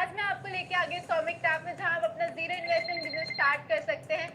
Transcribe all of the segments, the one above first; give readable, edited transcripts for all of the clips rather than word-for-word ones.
आज मैं आपको लेके आ गई सौमिक टैब में, जहां आप अपना जीरो इन्वेस्टमेंट बिजनेस स्टार्ट कर सकते हैं।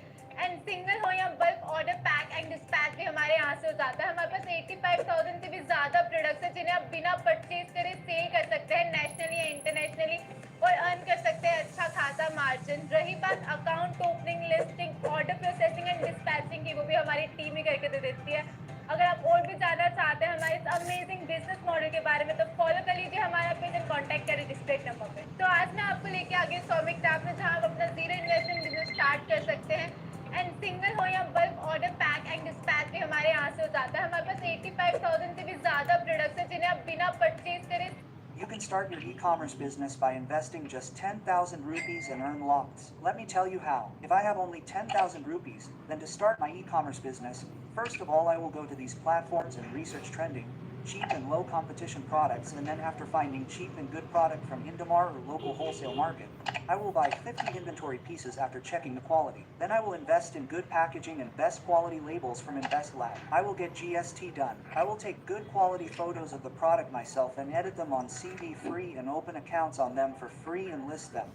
एंड सिंगल हो या bulk order, pack and dispatch भी हमारे यहाँ से हो जाता है। हमारे पास 85,000 से भी ज्यादा प्रोडक्ट्स हैं जिन्हें आप बिना परचेज करे सेल कर सकते हैं नेशनली या इंटरनेशनली, और अर्न कर सकते हैं अच्छा खासा मार्जिन। रही बात account opening, listing, order processing and dispatching की, वो भी हमारी टीम ही करके दे देती है। अगर आप और भी जानना चाहते हैं हमारे इस अमेजिंग बिजनेस मॉडल के बारे में, तो फॉलो कर लीजिए हमारा पेज एंड कॉन्टैक्ट करें डिस्प्ले नंबर पे। तो आज मैं आपको लेके आ गई सौमिक टैब में, जहां आप अपना जीरो इन्वेस्टमेंट बिजनेस स्टार्ट कर सकते हैं। एंड सिंगल हो या bulk order, pack and dispatch भी हमारे यहाँ से हो जाता है। हमारे पास 85,000 से भी ज्यादा प्रोडक्ट्स हैं जिन्हें आप बिना परचेज करे। You can start your e-commerce business by investing just 10,000 rupees and earn lots. Let me tell you how. If I have only 10,000 rupees, then to start my e-commerce business, first of all I will go to these platforms and research trending, cheap and low competition products, and then after finding cheap and good product from Indamart or local wholesale market, I will buy 50 inventory pieces after checking the quality. Then I will invest in good packaging and best quality labels from Invest Lab. I will get GST done. I will take good quality photos of the product myself and edit them on CV free and open accounts on them for free and list them.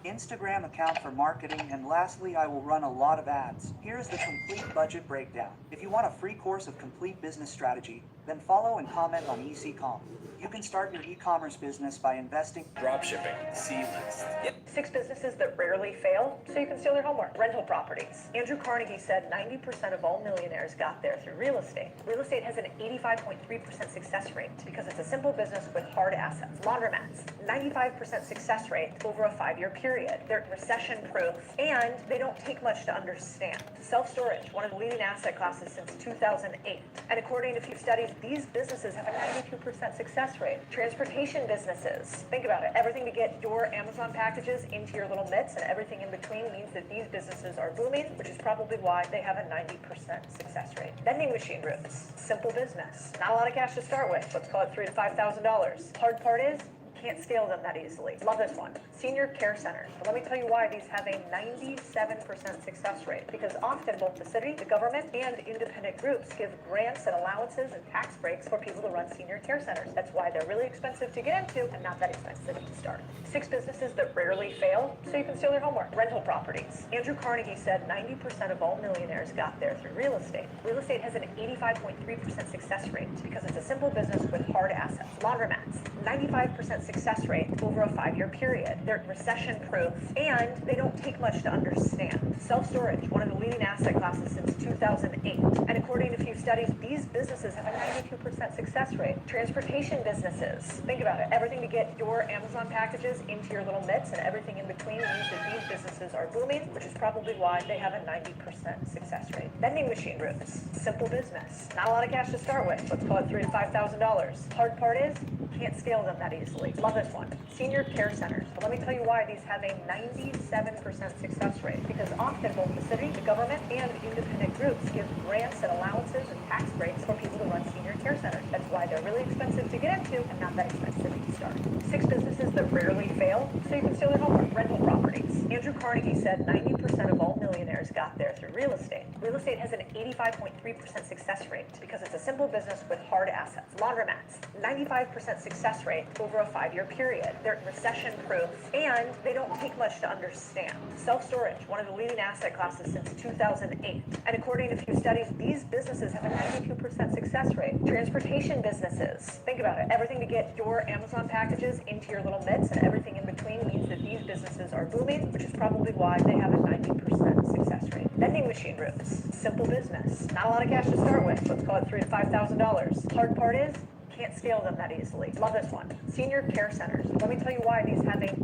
Instagram account for marketing, and lastly I will run a lot of ads. Here is the complete budget breakdown. If you want a free course of complete business strategy, then follow and comment on ECCom. You can start your e-commerce business by investing. Dropshipping, C-list. Yep. 6 businesses that rarely fail, so you can steal their homework. Rental properties. Andrew Carnegie said 90% of all millionaires got there through real estate. Real estate has an 85.3% success rate because it's a simple business with hard assets. Laundromats, 95% success rate over a 5-year period. They're recession proof and they don't take much to understand. Self-storage, one of the leading asset classes since 2008. And according to a few studies, these businesses have a 92% success rate. Transportation businesses. Think about it. Everything to get your Amazon packages into your little mitts and everything in between means that these businesses are booming, which is probably why they have a 90% success rate. Vending machine groups. Simple business. Not a lot of cash to start with. Let's call it $3,000 to $5,000. Hard part is, can't scale them that easily. Love this one. Senior care centers. But let me tell you why these have a 97% success rate. Because often both the city, the government, and independent groups give grants and allowances and tax breaks for people to run senior care centers. That's why they're really expensive to get into and not that expensive to start. 6 businesses that rarely fail, so you can steal their homework. Rental properties. Andrew Carnegie said 90% of all millionaires got there through real estate. Real estate has an 85.3% success rate because it's a simple business with hard assets. Laundromats, 95% success rate over a 5-year period. They're recession proof and they don't take much to understand. Self-storage, one of the leading asset classes since 2008. And according to a few studies, these businesses have a 92% success rate. Transportation businesses. Think about it. Everything to get your Amazon packages into your little mitts and everything in between means that these businesses are booming, which is probably why they have a 90% success rate. Vending machine groups. Simple business. Not a lot of cash to start with. Let's call it $3,000 to $5,000. Hard part is, can't scale them that easily. Love this one. Senior care centers. But let me tell you why these have a 97% success rate. Because often both the city, the government, and independent groups give grants and allowances and tax breaks for people to run senior care centers. That's why they're really expensive to get into and not that expensive to start. 6 businesses that rarely fail, so you can steal their homework. Rental properties. Andrew Carnegie said 90% of all millionaires got there through real estate. Real estate has an 85.3% success rate because it's a simple business with hard assets. Laundromats, 95% success rate over a 5-year period. They're recession proof and they don't take much to understand. Self-storage, one of the leading asset classes since 2008. And according to a few studies, these businesses have a 92% success rate. Transportation businesses. Think about it. Everything to get your Amazon packages into your little mitts and everything in between means that these businesses are booming, which is probably why they have a 90% success rate. Vending machine groups. Simple business. Not a lot of cash to start with. Let's call it $3,000 to $5,000. Hard part is, can't scale them that easily. Love this one. Senior care centers. Let me tell you why these have a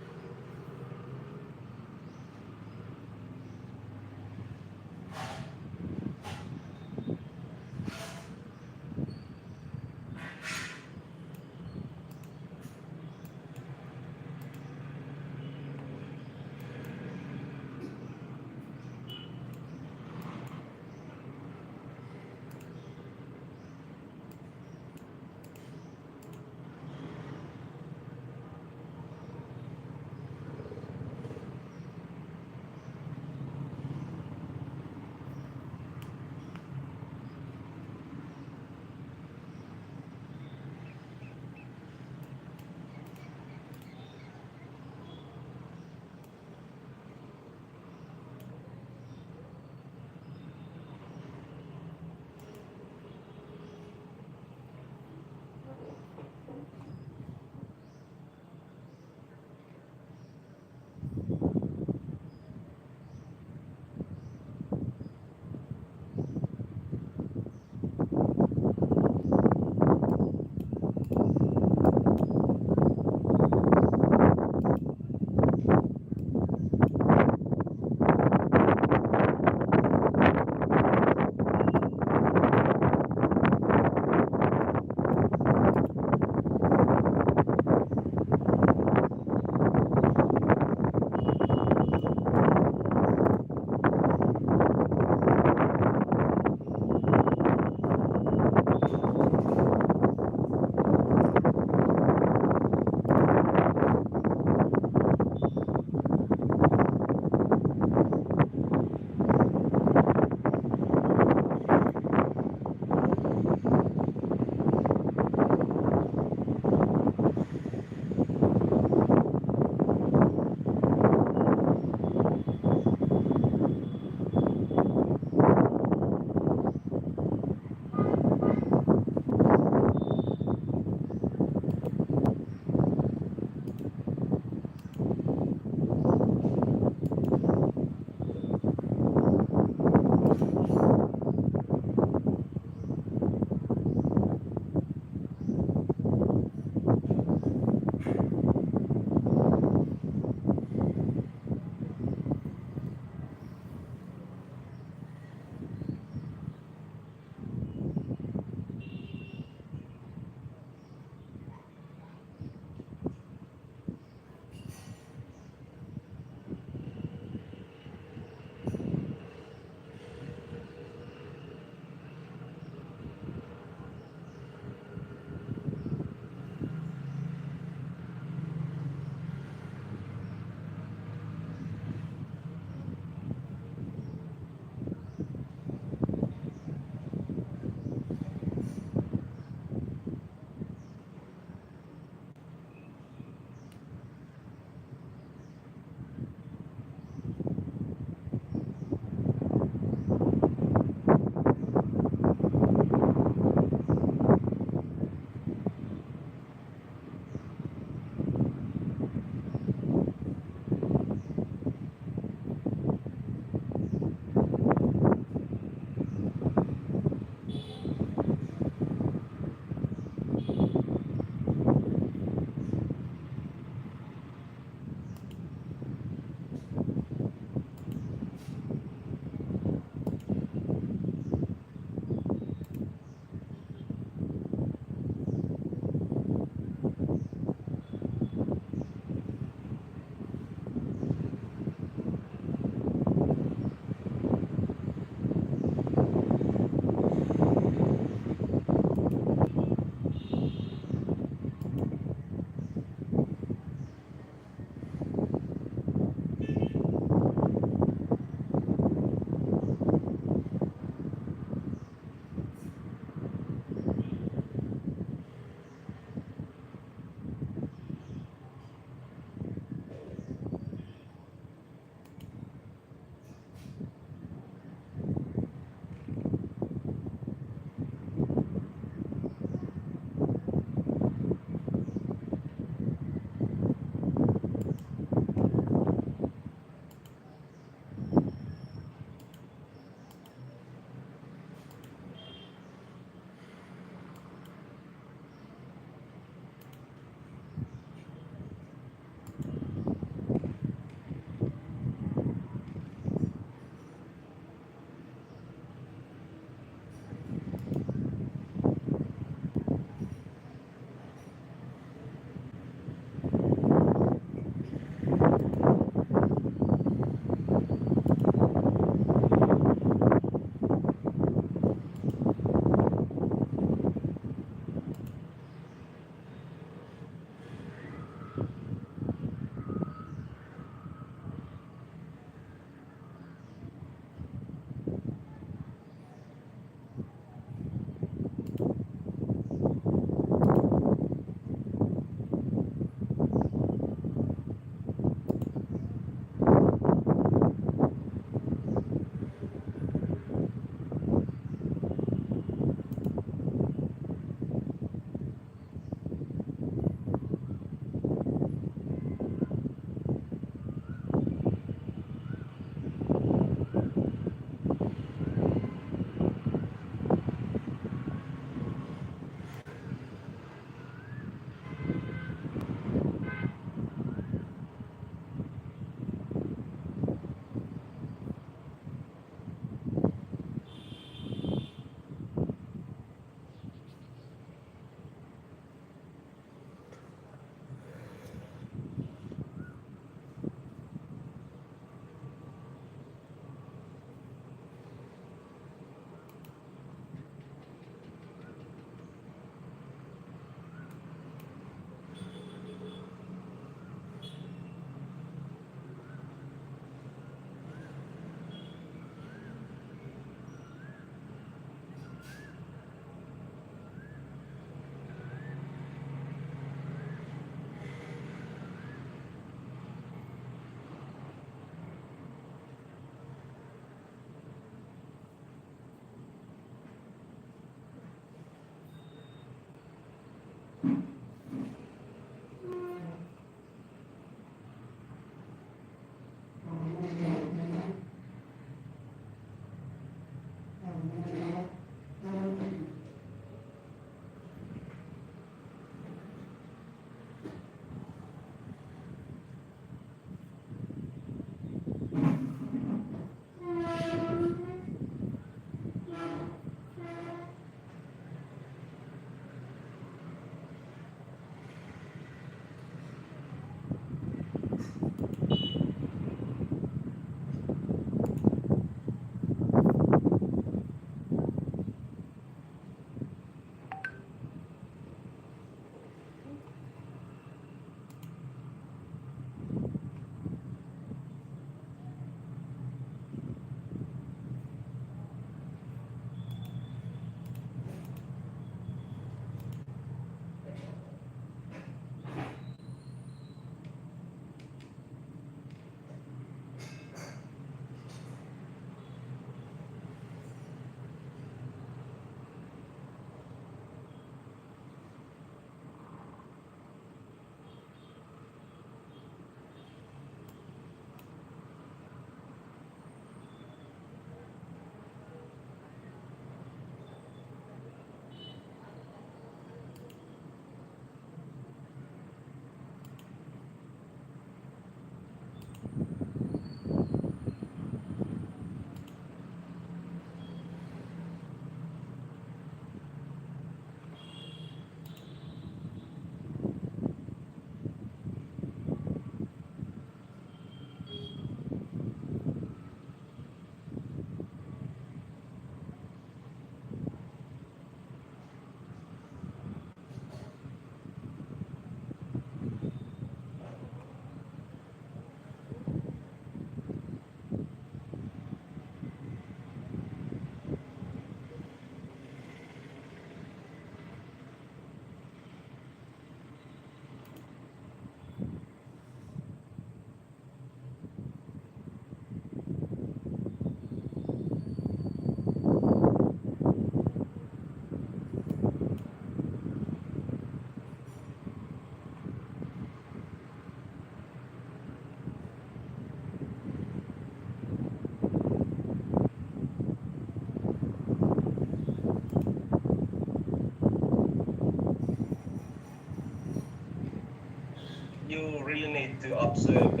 to observe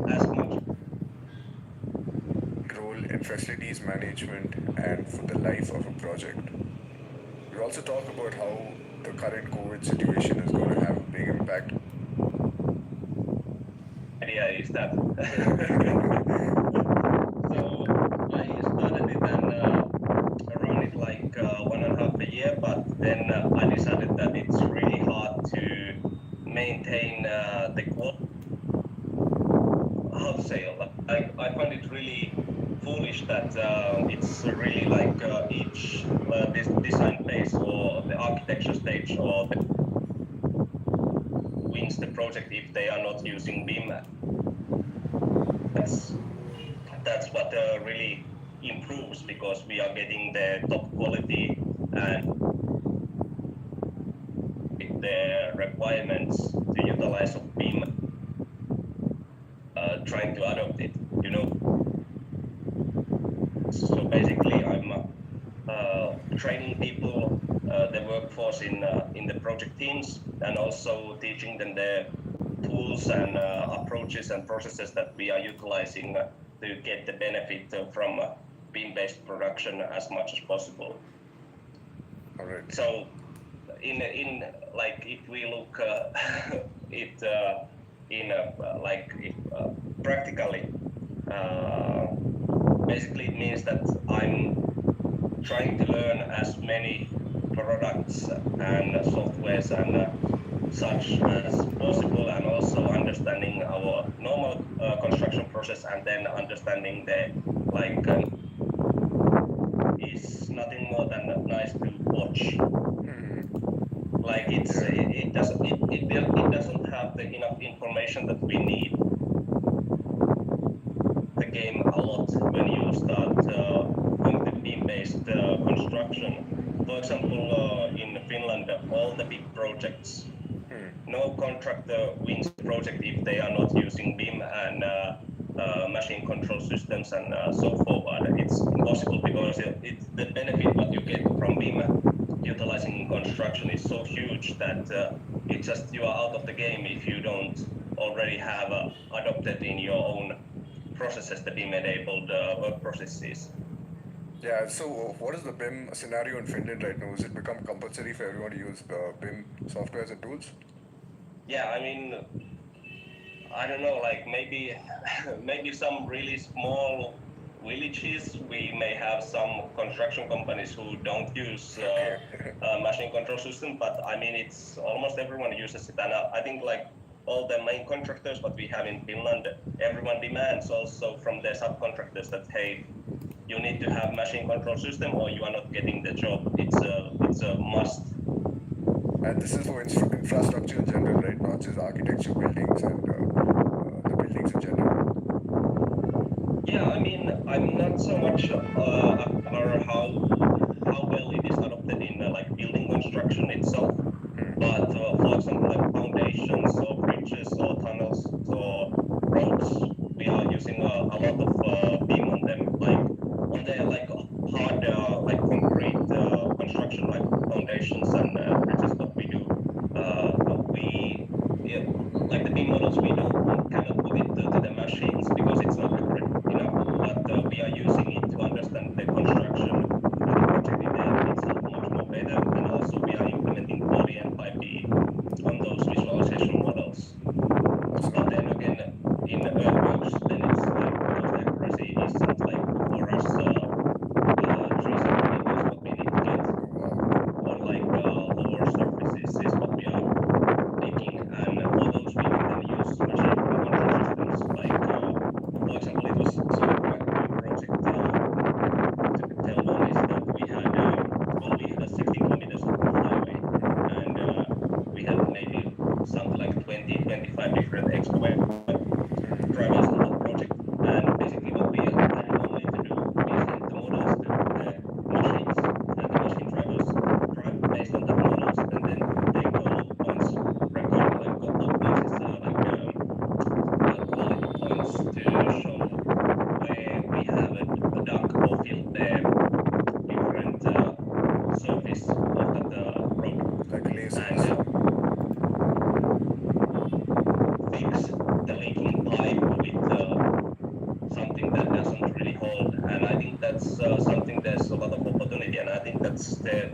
as much. Role in facilities management and for the life of a project. We also talk about how the current COVID situation is going to have a big impact. Idea is that. So I started it and around it like 1.5 year, but then I decided that it's really hard to maintain the quality. How to say? I find it really foolish that it's really like each this design phase or the architecture stage or the wins the project if they are not using BIM. That's what really improves, because we are getting the top quality and the requirements to utilize of BIM, trying to adopt it, you know. So basically, I'm training people, the workforce in the project teams, and also teaching them the tools and approaches and processes that we are utilizing to get the benefit from BIM-based production as much as possible. All right. So, in like if we look it practically, basically it means that I'm trying to learn as many products and softwares and such as possible, and also understanding our normal construction process, and then understanding the is nothing more than nice to watch. Like it doesn't have the enough information that we need the game a lot when you start going to beam-based construction. For example, in Finland, all the big projects, no contractor wins the project if they are not using BIM and machine control systems and so forward. It's impossible, because it's the benefit what you get from BIM utilizing in construction is so huge that it's just you are out of the game if you don't already have adopted in your own processes the BIM-enabled work processes. Yeah, so what is the BIM scenario in Finland right now? Has it become compulsory for everyone to use BIM softwares and tools? Yeah, I mean, I don't know, like maybe some really small villages, we may have some construction companies who don't use machine control system, but I mean, it's almost everyone uses it. And I think like all the main contractors what we have in Finland, everyone demands also from the subcontractors that, hey, you need to have machine control system or you are not getting the job. It's a must. And this is for infrastructure in general, right? Not just architecture, buildings, and the buildings in general. Yeah, I mean, I'm not so much about how well it is adopted in like building construction itself, but for example, like foundations or bridges or tunnels or roads, we are using a lot of BIM on them, like on the like hard like concrete construction, like foundations and bridges. What we do, like the BIM models we cannot put it to the machines because it's not accurate enough. But we are using it to understand the construction of the project itself much more better, and also we are implementing 4D and 5D on those visualization models. But then again, in earthworks, then it's like most accurate. the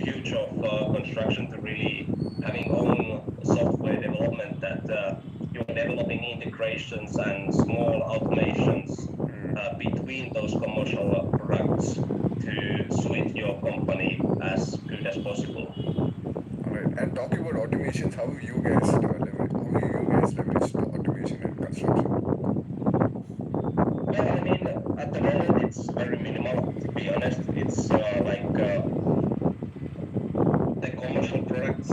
future of construction to really having own software development that you're developing integrations and small automations between those commercial products to suit your company as good as possible. Alright, and talking about automations, how you guys leverage the automation in construction? Well, I mean, at the moment it's very minimal, to be honest. It's the commercial products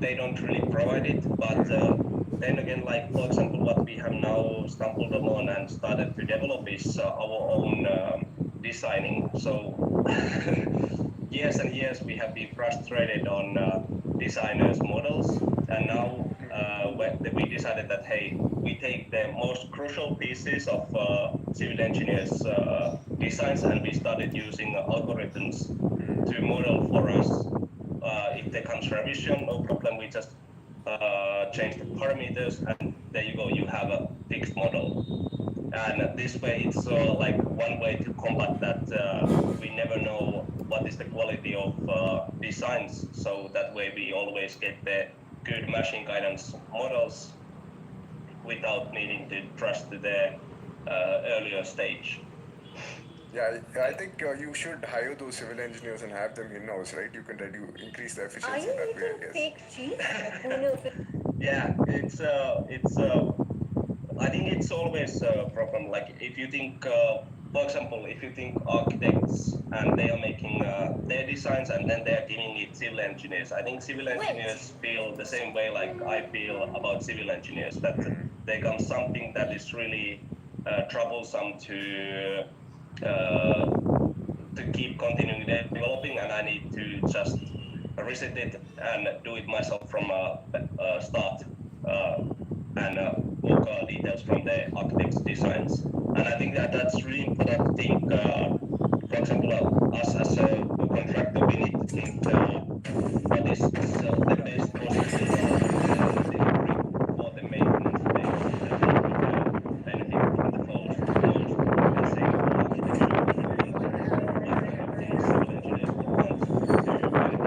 they don't really provide it, but then again, like for example, what we have now stumbled upon and started to develop is our own designing. So years and years we have been frustrated on designers' models, and now we decided that hey, we take the most crucial pieces of civil engineers' designs and we started using algorithms to model for us. If there comes revision, no problem, we just change the parameters and there you go, you have a fixed model. And this way it's like one way to combat that we never know what is the quality of designs, so that way we always get the good machine guidance models without needing to trust to the earlier stage. Yeah, I think you should hire those civil engineers and have them in-house, right? You can increase the Are efficiency you that way, I eating guess. fake cheese? Who knew? Yeah, it's I think it's always a problem. Like if you think, for example, if you think architects and they are making their designs and then they are giving it civil engineers. I think civil engineers feel the same way like I feel about civil engineers, that there comes something that is really troublesome to keep continuing developing, and I need to just reset it and do it myself from start and work details from the architect's designs. And I think that that's really important to think. For example, us as a contractor, we need to think what is the best possible for the maintenance phase that they could benefit from the most. The same for architecture. What kind of things civil engineers would want to benefit from that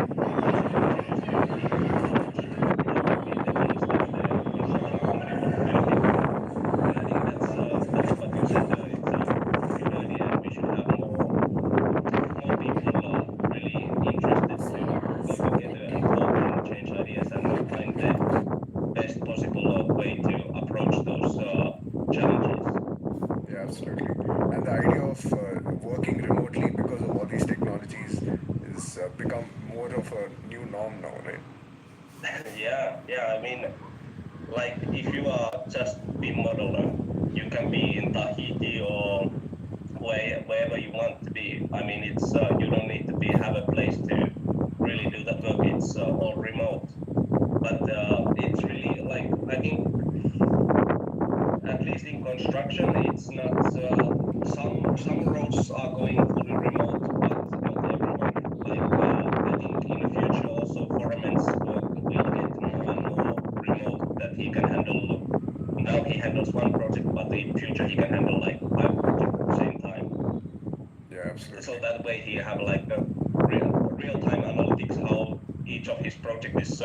would be the things that the construction company would benefit from. And I think that's what you said. It's a good idea, and we should have more people really interested to go together and talk and change ideas and find the best possible way to approach those challenges. Yeah, absolutely. And the idea of working remotely because of all these technologies is become more of a new norm now, right? Yeah. I mean, like if you are just BIM modeler, you can be in Tahiti or wherever you want to be. I mean, it's you don't need to have a place to really do that work. It's all remote. But it's really like I think at least in construction, it's not some roles are going fully remote, but not everyone. Like I think in the future also Foreman's work will get more and more remote. That he can handle. Now he handles one project, but in future he can handle like 5 projects at the same time. Yeah, absolutely. So that way he have like a real time analytics how each of his project is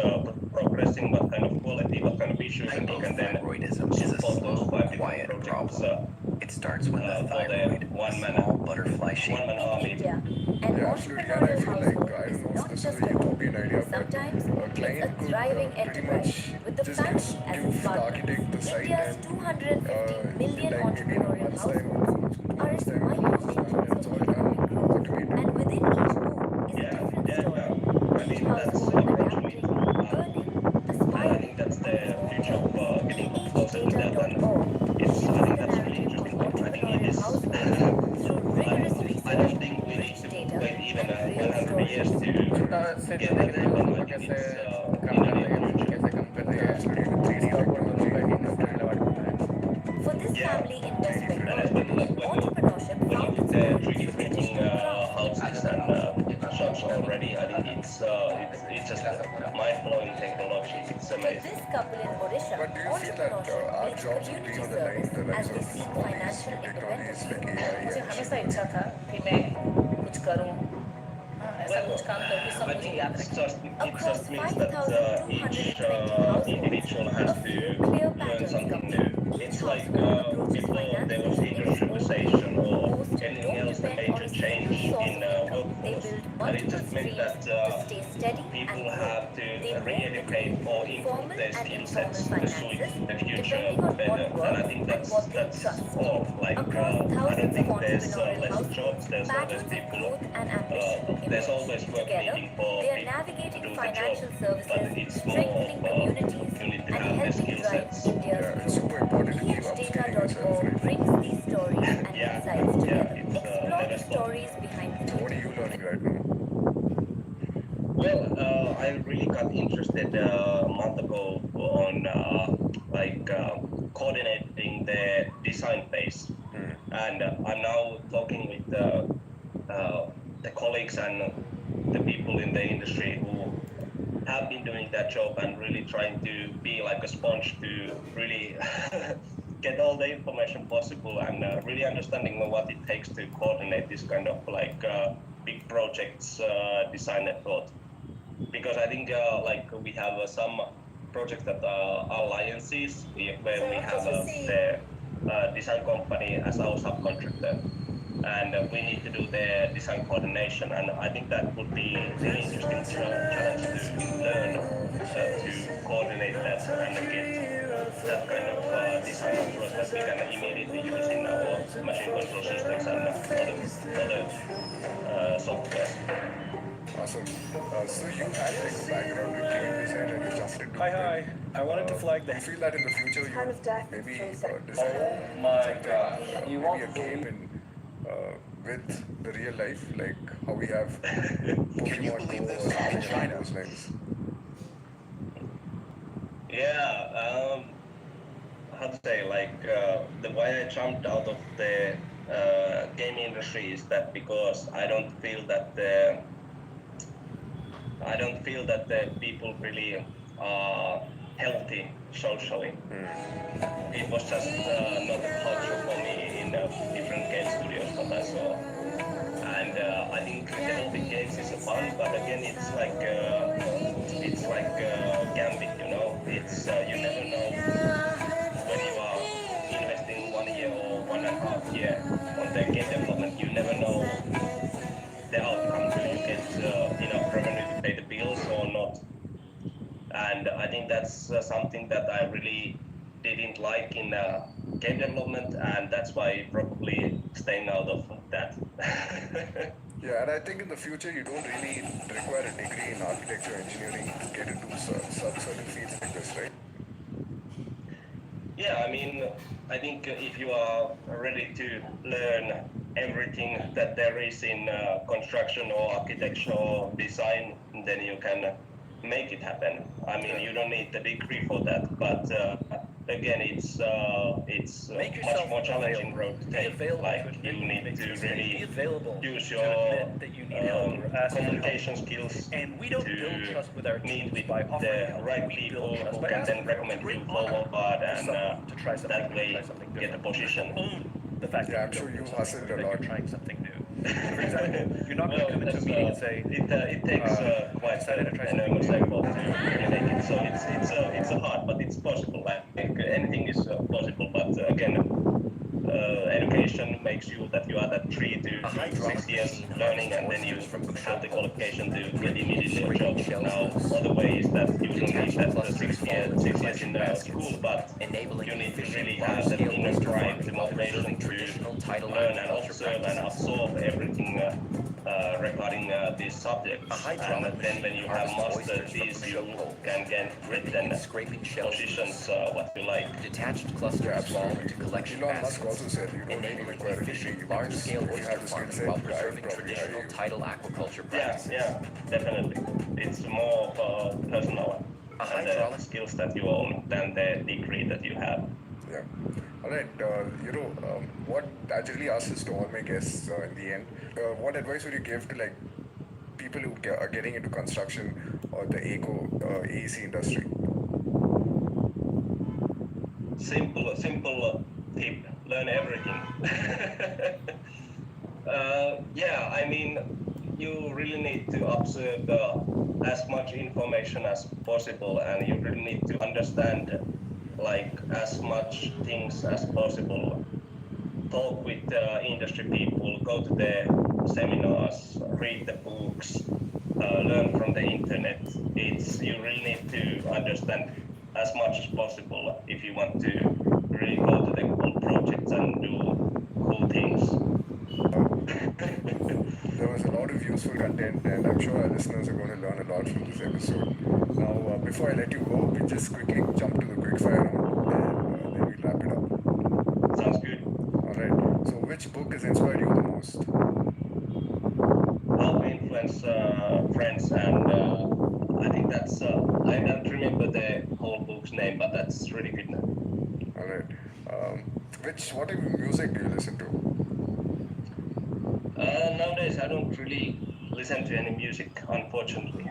progressing, what kind of quality, what kind of issues, and he can then Hypothyroidism is a support those slow, 5 different quiet projects problem. It starts when the for the thyroid, a one-man small butterfly-shaped army. India, an Yeah, absolutely. And I entrepreneurial feel like, household I is don't know if not this just is a a home. utopian idea, but Sometimes a it's client a could thriving pretty enterprise much with the just family give as the its partner. architect the site India's and 250 million like maybe in a entrepreneurial month's time, households two are months' its time, micro it's done and engines it's of all done, economic growth. automated. And within each home is a different story. I Each mean, that's household approach we adapting, need to have. earning, And I aspiring, think that's and the its own future of pace. getting closer to that. And AgeData.org it's, shifts I think the that's really narrative of interesting. I think it entrepreneurial is, households through rigorous I research, don't think we need rich to data, wait even and real 100 years stories. to get that happen. I think it's in the near future. Yeah, absolutely. With 3D technology, For this Yeah, family in West 3D, and Bengal, especially like entrepreneurship when you found look its at roots 3D through printing traditional craft. houses and shops already, I think it's just mind-blowing technology. It's For amazing. this couple in Odisha, but do you feel that entrepreneurship our meets jobs would be community on the line service with the rise as they of seek all these financial new technologies independence. like AI मुझे and हमेशा machine इच्छा learning? था कि मैं कुछ करूं, ऐसा कुछ काम करके सब I मुझे think याद it's रखें. it Across just means that 5,220 each households, individual has a to few clear learn patterns something come new. through. Each It's like household approaches before there was finances in its own way. industrialization or Most anything don't else, the depend on major a change single source in of income. They workforce, build and it multiple just meant streams that to stay steady and people grow. have to They move re-educate between or improve formal their and skill informal sets to suit finances, the future depending on better. what And I works think and what they that's trust. all. Like Across I don't thousands of think there's entrepreneurial less households, jobs. There's always patterns of people. growth and ambition There's emerge. always work Together, needing for they are people to navigating do the job, financial but services, it's more strengthening of communities, you need to and have the helping skill drive sets. India's Yeah, it's growth. super important to keep upskilling yourself, EHData.org right? brings these stories and Yeah, insights yeah, together. it's Explore never the stop. stories behind the So what are data. you learning right now? Well, I really got interested a month ago on coordinating the design phase, and I'm now talking with the colleagues and the people in the industry who have been doing that job and really trying to be like a sponge to really get all the information possible and really understanding what it takes to coordinate this kind of big projects design effort. Because I think we have some projects that are alliances where we have the design company as our subcontractor, and we need to do the design coordination. And I think that would be really interesting challenge to learn to coordinate that and get that kind of design approach that we can immediately use in our machine control systems and other softwares. Awesome. So you had like a background in game design and you jumped into Hi, it. hi. I wanted to flag Do you the. feel that in the future you Time of death, maybe Jason. design Oh my something, gosh. You maybe won't a game believe. with the real life, like how we have Can you Pokemon believe Go or this? something In along China. those lines? Yeah, how to say, the why I jumped out of the game industry is that because I don't feel that the people really are healthy socially. It was just not a culture for me in different game studios that I saw. And I think developing games is fun, but again, it's like gambit, you know. It's you never know when you are investing 1 year or 1.5 year on the game development. You never know the outcome. Do you get enough revenue to pay the bills or not? And I think that's something that I really didn't like in game development, and that's why probably staying out of that. Yeah, and I think in the future you don't really require a degree in architecture or engineering to get into certain fields like this, right? Yeah, I mean, I think if you are ready to learn everything that there is in construction or architecture or design, then you can make it happen. I mean, you don't need the degree for that, but again, it's Make much yourself more challenging available. road to Be take. available Like to you admit need makes to mistakes. Be really available use to your admit that you need help or ask for help. communication skills And we don't build to trust with our meet teams with by offering the help. right We people build trust who by can asking then for help. recommend It's a you great honor forward for and someone to try something that new, try way something get different. the position. Own the fact Yeah, that I'm sure you you built hustled something, a that lot. you're trying something new. For example, you're not going to come into a Well, meeting and say, it takes quite decided to try an something enormous new. effort to really make it. So it's hard, but it's possible. Like anything is possible, but again, education makes you that you are that 3 to 6 years learning, and then you have the qualification to get immediately a job. Now, other way is that you don't need that 6 years in school, but you need to really have that inner drive, the motivation to learn and observe and absorb everything regarding these subjects. And then when you have mastered these, you can get then positions what you like. Detached clusters Yeah, fall absolutely. into collection Elon Musk basins, also said you don't really require a degree. efficient, You can just, large-scale if you have the skill farming set, while I would preserving probably hire traditional you. tidal aquaculture Yeah, practices. yeah, definitely. It's more of personal and the skills that you own than the degree that you have. Yeah. All right. What I generally ask this to all my guests in the end. What advice would you give to like people who are getting into construction or the AEC industry? Simple tip: learn everything. Yeah, I mean, you really need to observe as much information as possible, and you really need to understand like as much things as possible. Talk with industry people, go to the seminars, read the books, learn from the internet. You really need to understand as much as possible if you want to really go to the cool projects and do cool things. There was a lot of useful content, and I'm sure our listeners are going to learn a lot from this episode. Now, before I let you go, we just quickly jump to the quickfire round, and then we'll wrap it up. Sounds good. All right. So, which book has inspired you the most? How to influence friends, and I think that's I don't remember the whole book's name, but that's really good. All right. What type of music do you listen to? Nowadays, I don't really listen to any music, unfortunately.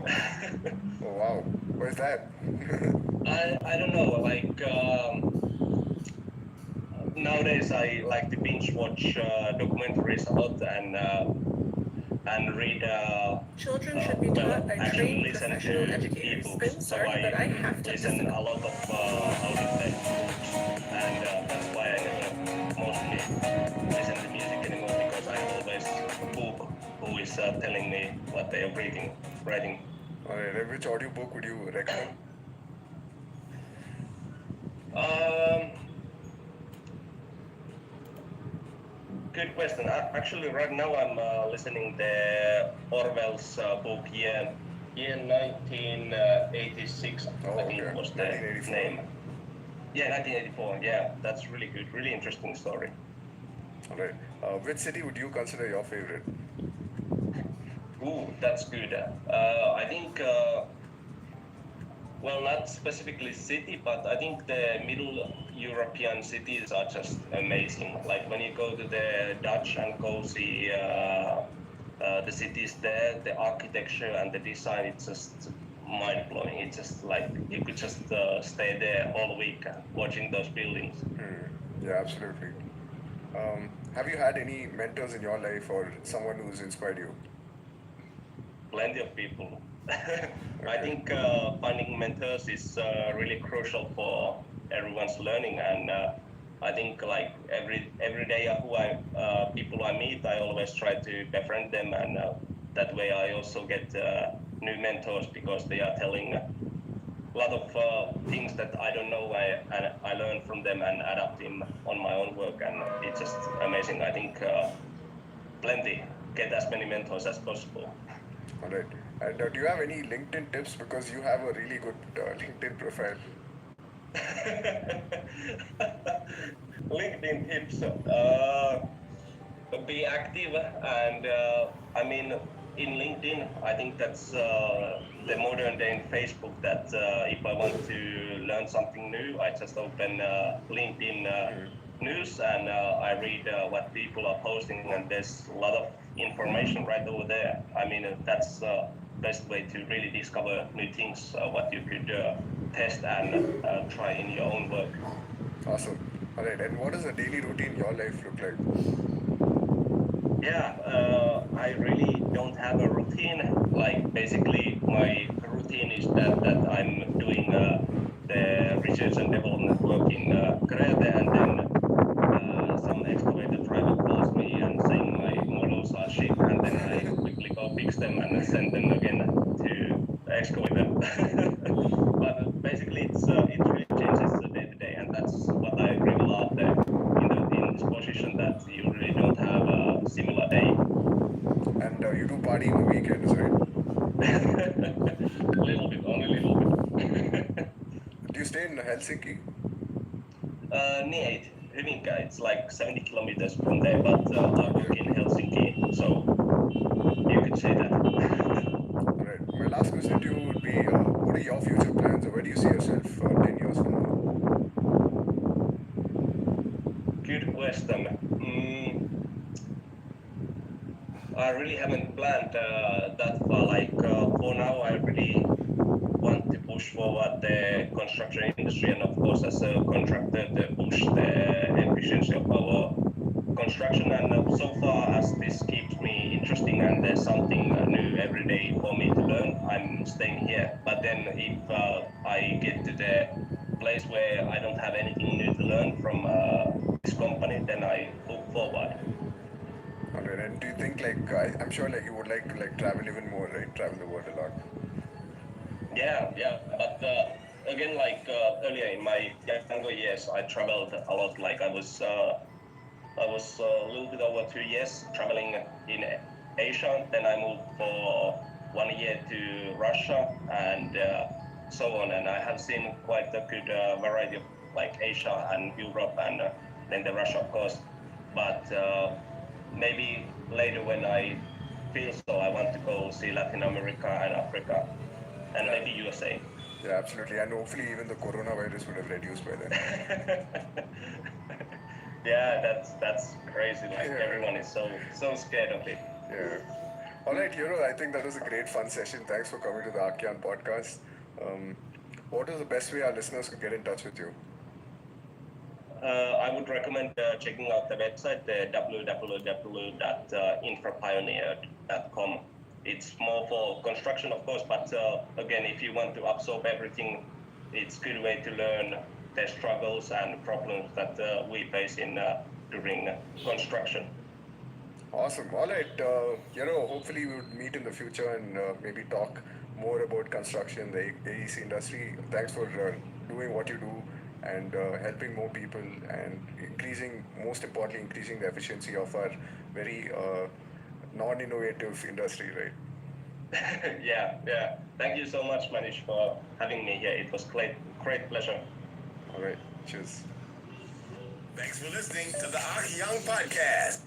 Oh wow, where's that? I don't know, like nowadays I like to binge watch documentaries a lot and read Children should be taught by actually trained listen professional to educators. ebooks. I'm sorry, but I have to listen disagree. a lot of audiobook books, and that's why I never mostly listen to music anymore, because I always book who is telling me what they are writing. All right, and which audiobook would you recommend? Good question. Actually, right now I'm listening the Orwell's book Year 1986. Oh, I think okay. was the 1984. name. Yeah, 1984. Yeah, that's really good. Really interesting story. All right. Which city would you consider your favorite? Ooh, that's good. I think, well, not specifically city, but I think the Middle European cities are just amazing. Like when you go to the Dutch and go see the cities there, the architecture and the design, it's just mind-blowing. It's just like you could just stay there all week watching those buildings. Yeah, absolutely. Have you had any mentors in your life or someone who's inspired you? Plenty of people. I think finding mentors is really crucial for everyone's learning, and I think like every day people I meet, I always try to befriend them, and that way I also get new mentors, because they are telling a lot of things that I don't know. I learn from them and adapt them on my own work, and it's just amazing. I think plenty. Get as many mentors as possible. All right. And do you have any LinkedIn tips? Because you have a really good LinkedIn profile. LinkedIn tips. Be active, and I mean, in LinkedIn, I think that's the modern day in Facebook. That if I want to learn something new, I just open LinkedIn news, and I read what people are posting, and there's a lot of information right over there. I mean, that's best way to really discover new things, what you could test and try in your own work. Awesome. All right. And what does a daily routine in your life look like? Yeah, I really don't have a routine. Like basically, my routine is that I'm doing the research and development work in Grete, and then some excavator driver calls me and saying my models are shit, and then I quickly go fix them and send them again to the excavator. But basically, it really changes day to day, and that's what I really love there in this position, that you really don't have a similar day. And you do party in the weekends, right? Little bit, only a little bit. Do you stay in Helsinki? Near Hyvinkää, it's like 70 kilometers from there, but I work in Helsinki, so you could say that. All right. My last question to you would be, what are your future plans, or where do you see yourself 10 years from now? Good question. I really haven't planned that far. Like for now, I really want to push forward the construction industry, and of course, as a contractor, to push the efficiency of our construction. And so far as this keeps me interesting and there's something new every day for me to learn, I'm staying here. But then if I get to the place where I don't have anything new to learn from this company, then I look forward. Alright, and do you think I'm sure like you would like to like travel even more, right? Travel the world a lot. Yeah. But again, like earlier in my younger years, I traveled a lot. Like I was a little bit over 2 years traveling in Asia. Then I moved for 1 year to Russia and so on. And I have seen quite a good variety of like Asia and Europe and then the Russia, of course. But maybe later when I feel so, I want to go see Latin America and Africa and Yeah. maybe USA. Yeah, absolutely. And hopefully even the coronavirus would have reduced by then. Yeah, that's crazy. Like Yeah. everyone is so scared of it. Yeah. All right, Hero, I think that was a great fun session. Thanks for coming to the Archeon podcast. What is the best way our listeners could get in touch with you? I would recommend checking out the website, www.infrapioneer.com. It's more for construction, of course, but again, if you want to absorb everything, it's a good way to learn the struggles and problems that we face in during construction. Awesome. All right, hopefully we would meet in the future and maybe talk more about construction, the AEC industry. Thanks for doing what you do and helping more people and most importantly, increasing the efficiency of our very non-innovative industry, right? Yeah. Thank you so much, Manish, for having me here. It was great pleasure. All right, cheers. Thanks for listening to the Young Podcast.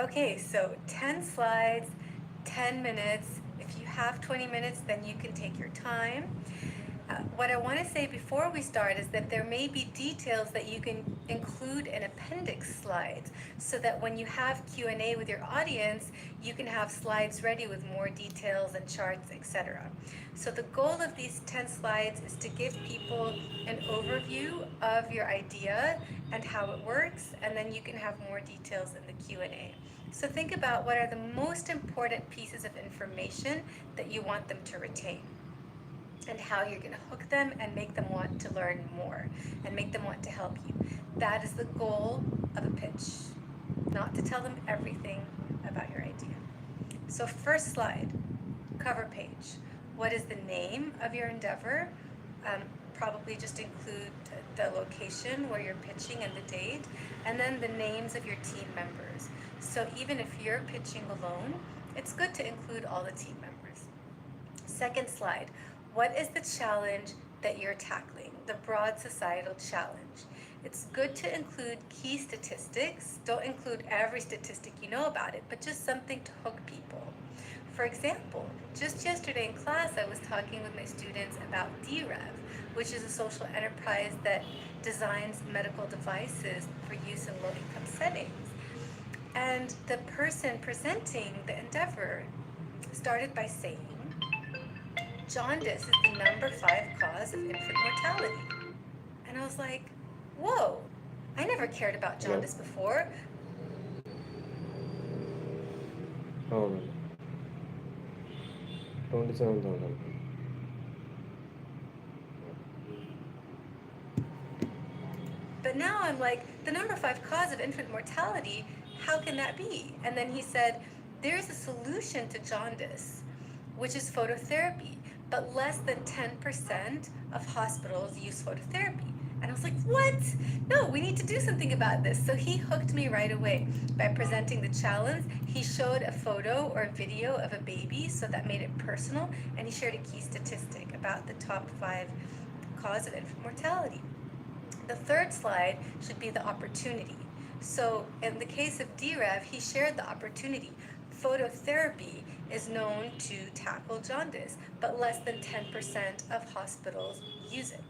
Okay, so 10 slides, 10 minutes. If you have 20 minutes, then you can take your time. What I want to say before we start is that there may be details that you can include in appendix slides so that when you have Q&A with your audience, you can have slides ready with more details and charts, etc. So the goal of these 10 slides is to give people an overview of your idea and how it works, and then you can have more details in the Q&A. So think about what are the most important pieces of information that you want them to retain, and how you're going to hook them and make them want to learn more and make them want to help you. That is the goal of a pitch, not to tell them everything about your idea. So first slide, cover page. What is the name of your endeavor? Probably just include the location where you're pitching and the date, and then the names of your team members. So even if you're pitching alone, it's good to include all the team members. Second slide, what is the challenge that you're tackling, the broad societal challenge? It's good to include key statistics. Don't include every statistic you know about it, but just something to hook people. For example, just yesterday in class, I was talking with my students about DREV, which is a social enterprise that designs medical devices for use in low-income settings. And the person presenting the endeavor started by saying, jaundice is the number 5 cause of infant mortality. And I was like, whoa, I never cared about jaundice before. అవునండి 27,000. But now I'm like, the number 5 cause of infant mortality, how can that be? And then he said, there's a solution to jaundice, which is phototherapy, but less than 10% of hospitals use phototherapy. And I was like, what? No, we need to do something about this. So he hooked me right away by presenting the challenge. He showed a photo or video of a baby, so that made it personal, and he shared a key statistic about the top 5 cause of infant mortality. The third slide should be the opportunity. So in the case of DREV, he shared the opportunity. Phototherapy is known to tackle jaundice, but less than 10% of hospitals use it.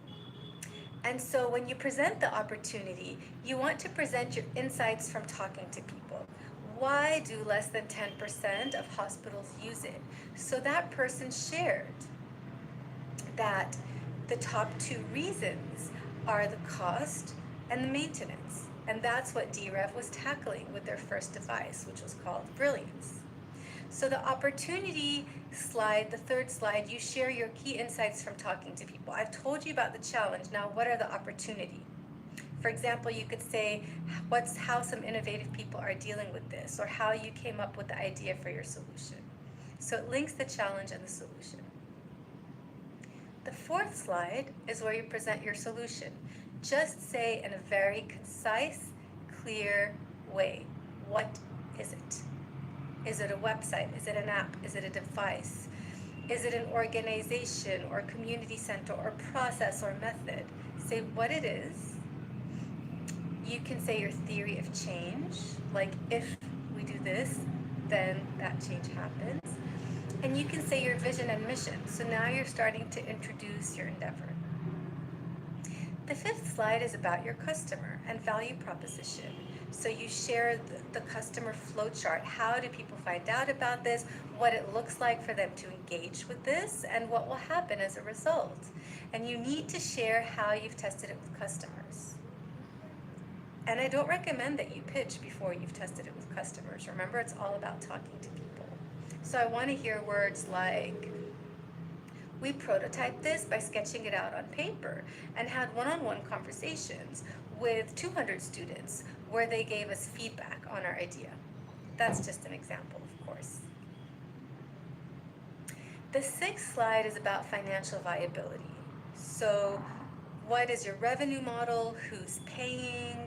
And so when you present the opportunity, you want to present your insights from talking to people. Why do less than 10% of hospitals use it? So that person shared that the top 2 reasons are the cost and the maintenance. And that's what DREV was tackling with their first device, which was called Brilliance. So the opportunity slide, the third slide, you share your key insights from talking to people. I've told you about the challenge. Now, what are the opportunity? For example, you could say how some innovative people are dealing with this, or how you came up with the idea for your solution. So it links the challenge and the solution. The fourth slide is where you present your solution. Just say in a very concise, clear way, what is it? Is it a website? Is it an app? Is it a device? Is it an organization or community center or process or method? Say what it is. You can say your theory of change, like if we do this, then that change happens. And you can say your vision and mission. So now you're starting to introduce your endeavor. The fifth slide is about your customer and value proposition. So you share the customer flow chart. How do people find out about this? What it looks like for them to engage with this, and what will happen as a result. And you need to share how you've tested it with customers. And I don't recommend that you pitch before you've tested it with customers. Remember, it's all about talking to people. So I want to hear words like, we prototyped this by sketching it out on paper and had one-on-one conversations with 200 students where they gave us feedback on our idea. That's just an example, of course. The sixth slide is about financial viability. So what is your revenue model, who's paying,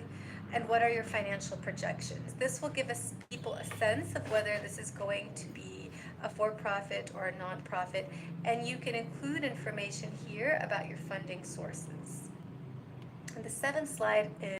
and what are your financial projections? This will give us people a sense of whether this is going to be a for-profit or a non-profit, and you can include information here about your funding sources. And the seventh slide is